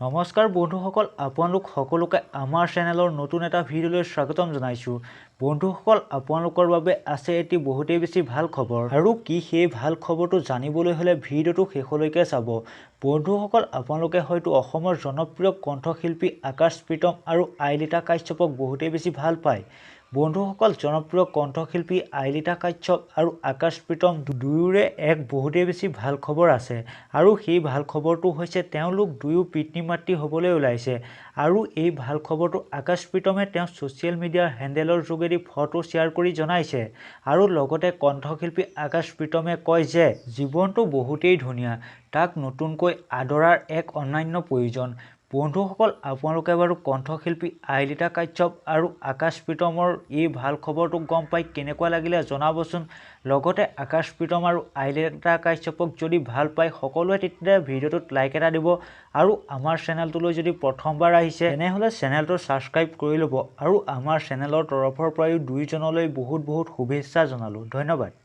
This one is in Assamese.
নমস্কাৰ বন্ধুসকল, আপোনালোক সকলোকে আমাৰ চেনেলৰ নতুন এটা ভিডিঅ'লৈ স্বাগতম জনাইছোঁ। বন্ধুসকল, আপোনালোকৰ বাবে আছে এটি বহুতেই বেছি ভাল খবৰ, আৰু কি সেই ভাল খবৰটো জানিবলৈ হ'লে ভিডিঅ'টো শেষলৈকে চাব। বন্ধুসকল, আপোনালোকে হয়তো অসমৰ জনপ্ৰিয় কণ্ঠশিল্পী আকাশ প্ৰীতম আৰু আইলিতা কাশ্যপক বহুতেই বেছি ভাল পায়। বন্ধুসকল, জনপ্ৰিয় কণ্ঠশিল্পী আইলিতা কাশ্যপ আৰু আকাশ প্ৰীতম দুয়োৰে এক বহুতেই বেছি ভাল খবৰ আছে, আৰু সেই ভাল খবৰটো হৈছে তেওঁলোক দুয়ো পিতৃ মাতৃ হ'বলৈ ওলাইছে। আৰু এই ভাল খবৰটো আকাশ প্ৰীতমে তেওঁ ছ'চিয়েল মিডিয়াৰ হেণ্ডেলৰ যোগেদি ফটো শ্বেয়াৰ কৰি জনাইছে। আৰু লগতে কণ্ঠশিল্পী আকাশ প্ৰীতমে কয় যে জীৱনটো বহুতেই ধুনীয়া, তাক নতুনকৈ আদৰাৰ এক অনন্য প্ৰয়োজন। বন্ধুসকল, আপোনালোকে বাৰু কণ্ঠশিল্পী আইলিতা কাশ্যপ আৰু আকাশ প্ৰীতমৰ এই ভাল খবৰটো গম পাই কেনেকুৱা লাগিলে জনাবচোন। লগতে আকাশ প্ৰীতম আৰু আইলিতা কাশ্যপক যদি ভাল পায় সকলোৱে তেতিয়া ভিডিঅ'টোত লাইক এটা দিব, আৰু আমাৰ চেনেলটোলৈ যদি প্ৰথমবাৰ আহিছে তেনেহ'লে চেনেলটো ছাবস্ক্ৰাইব কৰি ল'ব। আৰু আমাৰ চেনেলৰ তৰফৰ পৰাও দুয়োজনলৈ বহুত শুভেচ্ছা জনালোঁ। ধন্যবাদ।